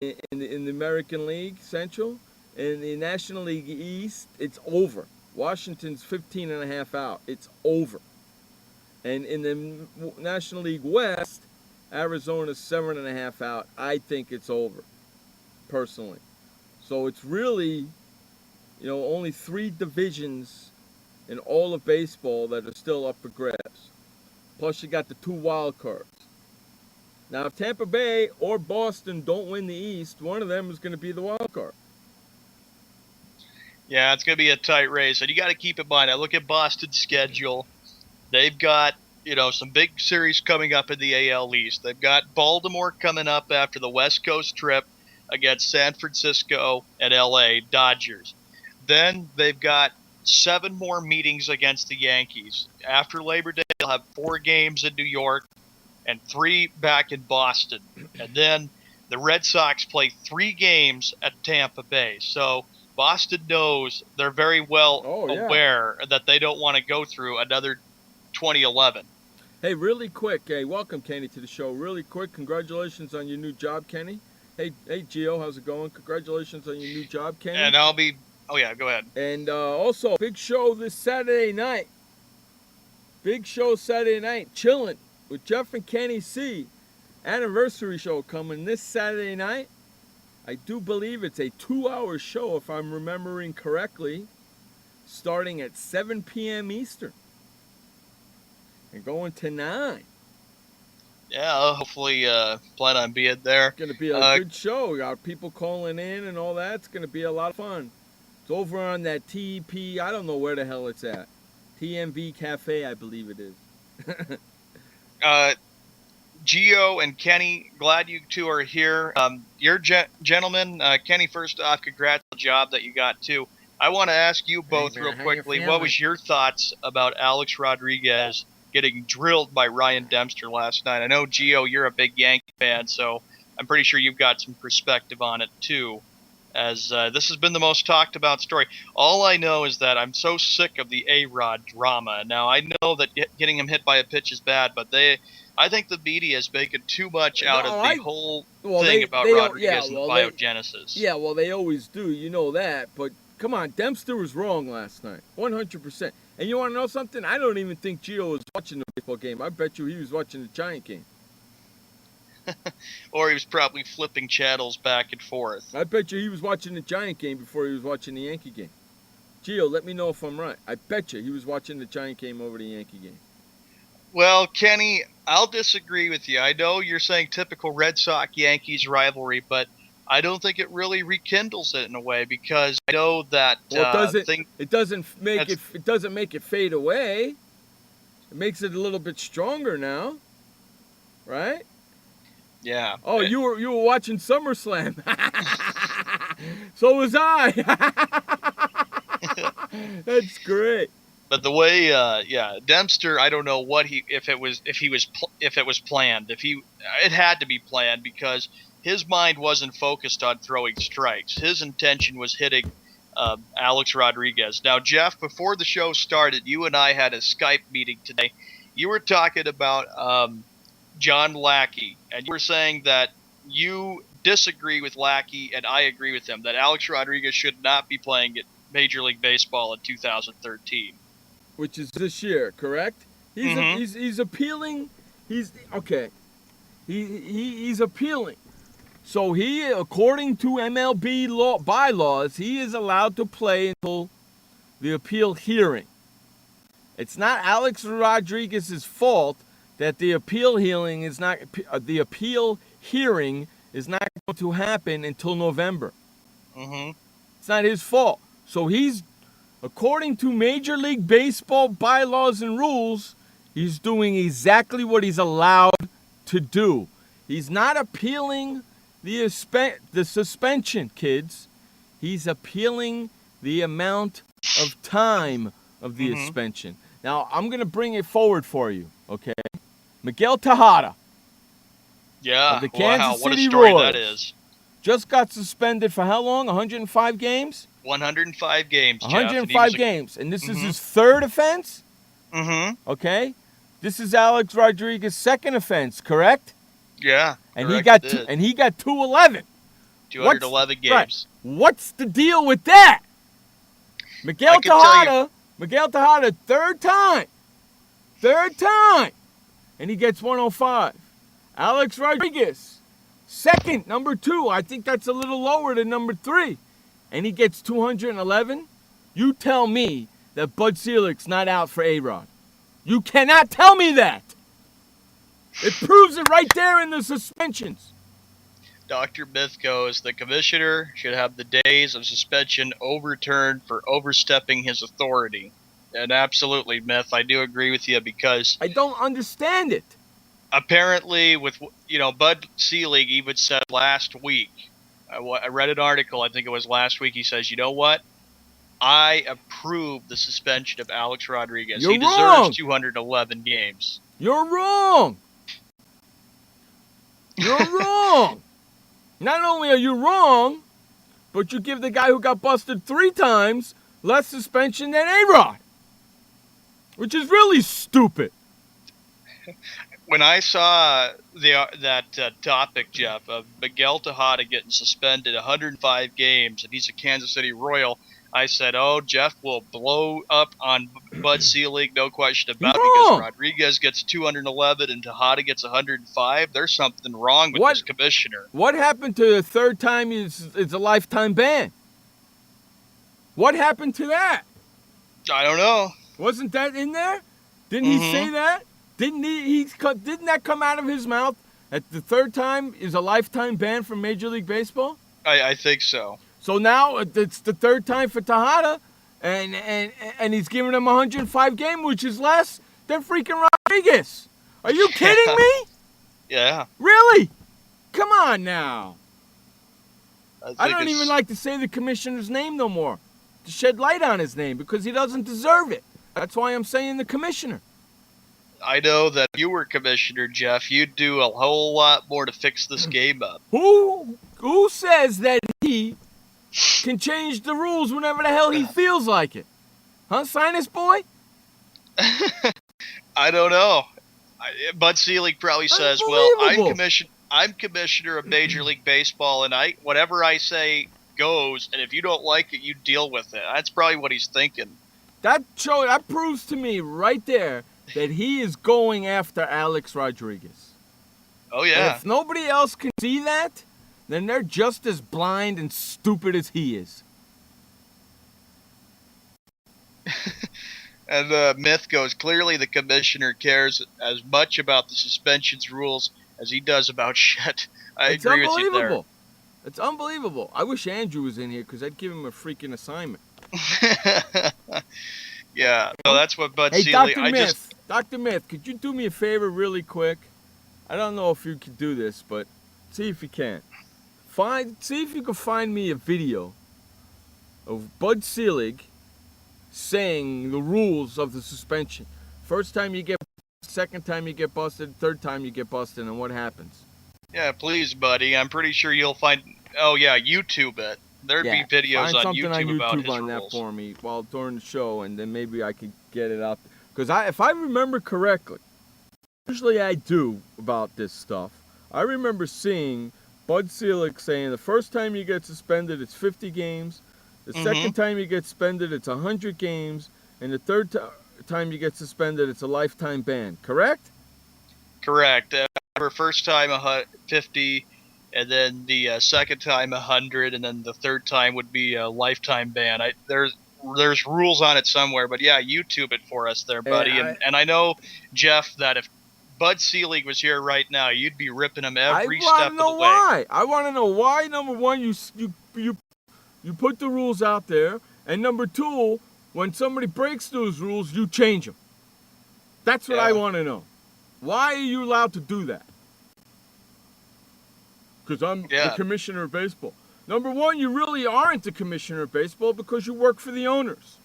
in the American League Central. In the National League East, it's over. Washington's 15 and a half out. It's over. And in the National League West, Arizona's 7.5 out. I think it's over, personally. So it's really, only 3 divisions in all of baseball that are still up for grabs. Plus you got the 2 wild cards. Now, if Tampa Bay or Boston don't win the East, one of them is going to be the wild card. Yeah, it's going to be a tight race. And you got to keep in mind, I look at Boston's schedule. They've got, some big series coming up in the AL East. They've got Baltimore coming up after the West Coast trip against San Francisco and LA Dodgers. Then they've got 7 more meetings against the Yankees. After Labor Day, they'll have 4 games in New York and 3 back in Boston. And then the Red Sox play 3 games at Tampa Bay. So Boston knows, they're very well aware that they don't want to go through another 2011. Hey, really quick. Hey, welcome, Kenny, to the show. Really quick, congratulations on your new job, Kenny. Hey, Gio, how's it going? Congratulations on your new job, Kenny. And I'll be... Oh, yeah, go ahead. And also, big show this Saturday night. Big show Saturday night. Chilling with Jeff and Kenny C. Anniversary show coming this Saturday night. I do believe it's a 2-hour show, if I'm remembering correctly, starting at 7 p.m. Eastern and going to 9. Yeah, I'll hopefully plan on being there. It's going to be a good show. We got people calling in and all that. It's going to be a lot of fun. It's over on that TP, I don't know where the hell it's at. TMV Cafe, I believe it is. Gio and Kenny, glad you two are here. You're gentlemen. Kenny, first off, congrats on the job that you got, too. I want to ask you both real quickly, what was your thoughts about Alex Rodriguez getting drilled by Ryan Dempster last night? I know, Gio, you're a big Yankee fan, so I'm pretty sure you've got some perspective on it, too, as this has been the most talked about story. All I know is that I'm so sick of the A-Rod drama. Now, I know that getting him hit by a pitch is bad, but I think the media is making too much out of the whole thing about Rodriguez and biogenesis. Yeah, well, they always do. You know that. But, come on, Dempster was wrong last night. 100%. And you want to know something? I don't even think Gio was watching the baseball game. I bet you he was watching the Giant game. Or he was probably flipping channels back and forth. I bet you he was watching the Giant game before he was watching the Yankee game. Gio, let me know if I'm right. I bet you he was watching the Giant game over the Yankee game. Well, Kenny, I'll disagree with you. I know you're saying typical Red Sox-Yankees rivalry, but I don't think it really rekindles it in a way, because I know that it doesn't make it fade away. It makes it a little bit stronger now, right? Yeah. Oh, you were watching SummerSlam. So was I. That's great. But the way, Dempster, I don't know if it was planned. It had to be planned, because his mind wasn't focused on throwing strikes. His intention was hitting Alex Rodriguez. Now, Jeff, before the show started, you and I had a Skype meeting today. You were talking about John Lackey, and you were saying that you disagree with Lackey, and I agree with him, that Alex Rodriguez should not be playing at Major League Baseball in 2013. Which is this year, correct? He's appealing. He's appealing. So he, according to MLB bylaws, he is allowed to play until the appeal hearing. It's not Alex Rodriguez's fault that the appeal hearing is not going to happen until November. Mm-hmm. It's not his fault. So he's, according to Major League Baseball bylaws and rules, he's doing exactly what he's allowed to do. He's not appealing the suspension, kids. He's appealing the amount of time of the suspension. Now, I'm going to bring it forward for you, okay? Miguel Tejada. Yeah, of the Kansas what a City story Royals that is. Just got suspended for how long? 105 games? 105 games, Jeff. 105 games. And this is his third offense? Mm-hmm. Okay? This is Alex Rodriguez's second offense, correct? Yeah. And he got 211. 211 games. Right. What's the deal with that? Miguel Tejada, third time, and he gets 105. Alex Rodriguez, second, number 2. I think that's a little lower than number 3, and he gets 211. You tell me that Bud Selig's not out for A-Rod. You cannot tell me that. It proves it right there in the suspensions. Dr. Myth goes, the commissioner should have the days of suspension overturned for overstepping his authority. And absolutely, Myth, I do agree with you because I don't understand it. Apparently, with Bud Selig even said last week, I read an article, I think it was last week, he says, you know what? I approve the suspension of Alex Rodriguez. You're he wrong. deserves 211 games. You're wrong. You're wrong. Not only are you wrong, but you give the guy who got busted 3 times less suspension than A-Rod, which is really stupid. When I saw that topic, Jeff, of Miguel Tejada getting suspended 105 games, and he's a Kansas City Royal, I said, oh, Jeff will blow up on Bud Selig, no question about it, because Rodriguez gets 211 and Tejada gets 105. There's something wrong with this commissioner. What happened to the third time is a lifetime ban? What happened to that? I don't know. Wasn't that in there? Didn't he say that? Didn't that come out of his mouth that the third time is a lifetime ban from Major League Baseball? I think so. So now it's the third time for Tejada, and he's giving him 105 game, which is less than freaking Rodriguez. Are you kidding me? Yeah. Really? Come on now. I don't even like to say the commissioner's name no more, to shed light on his name, because he doesn't deserve it. That's why I'm saying the commissioner. I know that if you were commissioner, Jeff, you'd do a whole lot more to fix this game up. Who says that he can change the rules whenever the hell he feels like it? Huh, Sinus Boy? I don't know. Bud Selig probably says, well, I'm commissioner of Major League Baseball, and whatever I say goes, and if you don't like it, you deal with it. That's probably what he's thinking. That proves to me right there that he is going after Alex Rodriguez. Oh, yeah. And if nobody else can see that, then they're just as blind and stupid as he is. And the Myth goes, clearly the commissioner cares as much about the suspensions rules as he does about shit. I agree with you there. It's unbelievable. I wish Andrew was in here because I'd give him a freaking assignment. Yeah, so that's what Bud Selig... Dr. Myth, could you do me a favor really quick? I don't know if you can do this, but see if you can. See if you can find me a video of Bud Selig saying the rules of the suspension. First time you get busted, second time you get busted, third time you get busted, and what happens? Yeah, please, buddy. I'm pretty sure you'll find... Oh, yeah, YouTube it. There'd be videos on YouTube about his rules. That for me during the show, and then maybe I could get it out. Because if I remember correctly, usually I do about this stuff, I remember seeing Bud Selig saying the first time you get suspended, it's 50 games. The second time you get suspended, it's 100 games. And the third time you get suspended, it's a lifetime ban. Correct? Correct. First time 50, and then the second time 100, and then the third time would be a lifetime ban. There's rules on it somewhere, but yeah, YouTube it for us there, buddy. And I know, Jeff, that if Bud Selig was here right now, you'd be ripping him every step of the way. I want to know why. Number one, you put the rules out there, and number two, when somebody breaks those rules, you change them. That's what I want to know. Why are you allowed to do that? Because I'm the commissioner of baseball. Number one, you really aren't the commissioner of baseball because you work for the owners.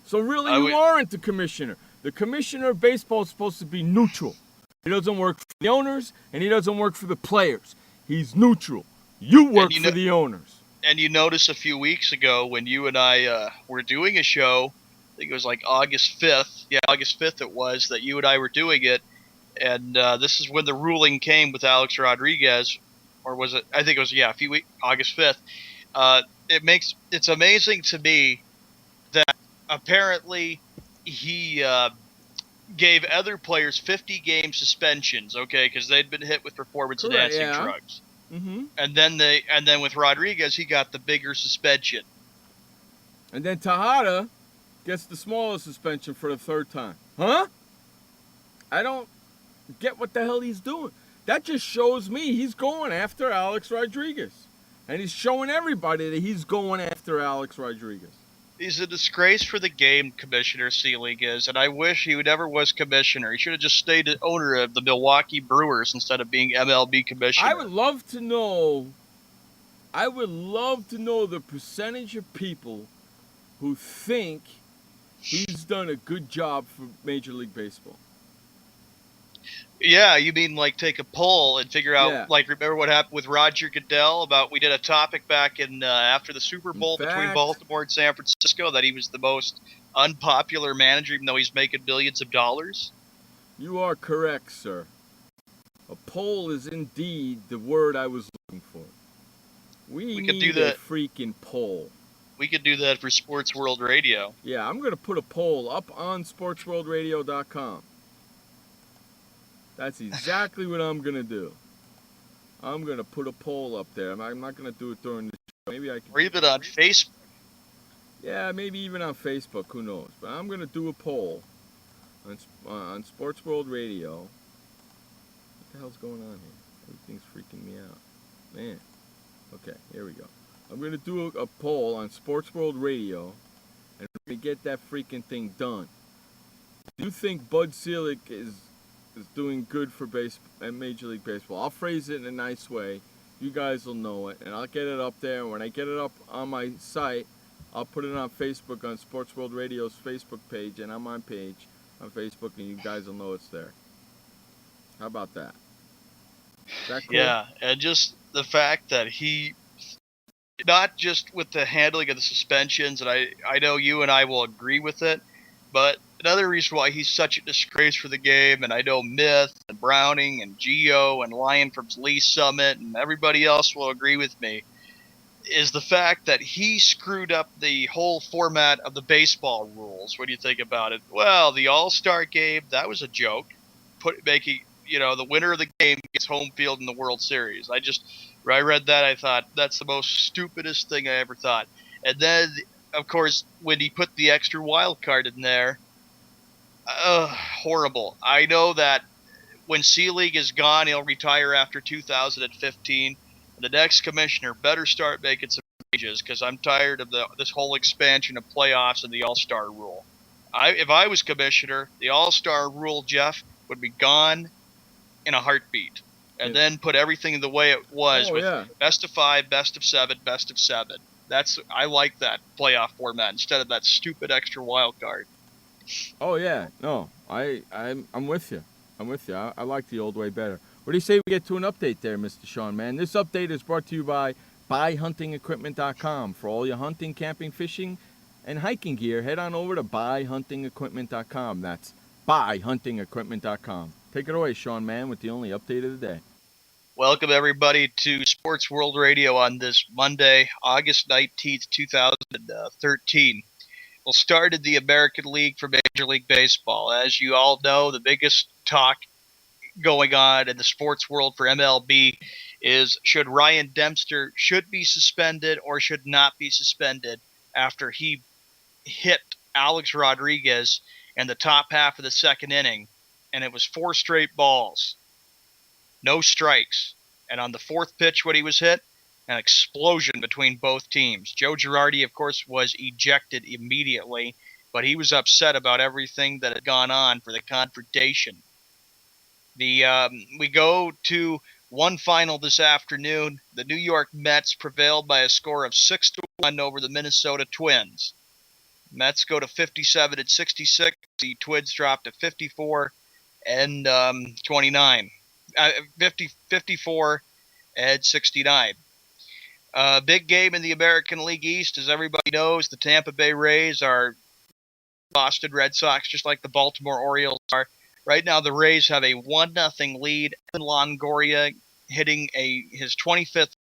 So really, you aren't the commissioner. The commissioner of baseball is supposed to be neutral. He doesn't work for the owners, and he doesn't work for the players. He's neutral. You work for the owners. And you notice a few weeks ago when you and I were doing a show, I think it was like August 5th. Yeah, August 5th it was, that you and I were doing it. And this is when the ruling came with Alex Rodriguez. or was it? I think it was a few weeks, August 5th. It's amazing to me that apparently he gave other players 50-game suspensions, okay, because they'd been hit with performance-enhancing drugs. Mm-hmm. And then with Rodriguez, he got the bigger suspension. And then Tejada gets the smaller suspension for the third time. Huh? I don't get what the hell he's doing. That just shows me he's going after Alex Rodriguez. And he's showing everybody that he's going after Alex Rodriguez. He's a disgrace for the game, Commissioner Seelig is, and I wish he never was commissioner. He should have just stayed the owner of the Milwaukee Brewers instead of being MLB commissioner. I would love to know the percentage of people who think he's done a good job for Major League Baseball. Yeah, you mean like take a poll and figure out, like, remember what happened with Roger Goodell about, we did a topic back in after the Super Bowl between Baltimore and San Francisco that he was the most unpopular manager even though he's making billions of dollars? You are correct, sir. A poll is indeed the word I was looking for. We could need do that. A freaking poll. We could do that for Sports World Radio. Yeah, I'm going to put a poll up on SportsWorldRadio81913. That's exactly what I'm going to do. I'm going to put a poll up there. I'm not going to do it during the show. Maybe I can. Or even on Facebook. Yeah, maybe even on Facebook. Who knows? But I'm going to do a poll on Sports World Radio. What the hell's going on here? Everything's freaking me out. Man. Okay, here we go. I'm going to do a poll on Sports World Radio, and we're going to get that freaking thing done. Do you think Bud Selig is doing good for Major League Baseball? I'll phrase it in a nice way. You guys will know it, and I'll get it up there. And when I get it up on my site, I'll put it on Facebook, on Sports World Radio's Facebook page, and on my page on Facebook, and you guys will know it's there. How about that? Is that cool? Yeah, and just the fact that he, not just with the handling of the suspensions, and I know you and I will agree with it, but another reason why he's such a disgrace for the game, and I know Myth and Browning and Gio and Lion from Lee Summit and everybody else will agree with me, is the fact that he screwed up the whole format of the baseball rules. What do you think about it? Well, the All-Star game, that was a joke. Making, the winner of the game gets home field in the World Series. When I read that, I thought, that's the most stupidest thing I ever thought. And then, of course, when he put the extra wild card in there, horrible. I know that when Selig is gone, he'll retire after 2015. The next commissioner better start making some changes because I'm tired of this whole expansion of playoffs and the All-Star rule. If I was commissioner, the All-Star rule, Jeff, would be gone in a heartbeat. And then put everything the way it was best of 5, best of 7, best of 7. I like that playoff format instead of that stupid extra wild card. Oh yeah, no, I'm with you. I like the old way better. What do you say we get to an update there, Mr. Sean, man? This update is brought to you by BuyHuntingEquipment.com. For all your hunting, camping, fishing, and hiking gear, head on over to BuyHuntingEquipment.com. That's BuyHuntingEquipment.com. Take it away, Sean, man, with the only update of the day. Welcome, everybody, to Sports World Radio on this Monday, August 19th, 2013. We'll start in the American League for Major League Baseball. As you all know, the biggest talk going on in the sports world for MLB is should Ryan Dempster should be suspended or should not be suspended after he hit Alex Rodriguez in the top half of the second inning, and it was 4 straight balls. No strikes. And on the 4th pitch when he was hit, an explosion between both teams. Joe Girardi, of course, was ejected immediately, but he was upset about everything that had gone on for the confrontation. We go to one final this afternoon. The New York Mets prevailed by a score of 6-1 over the Minnesota Twins. Mets go to 57-66. The Twins drop to 54 and 29. 54 and 69. Big game in the American League East, as everybody knows. The Tampa Bay Rays are Boston Red Sox, just like the Baltimore Orioles are. Right now, the Rays have a 1-0 lead. Evan Longoria hitting his 25th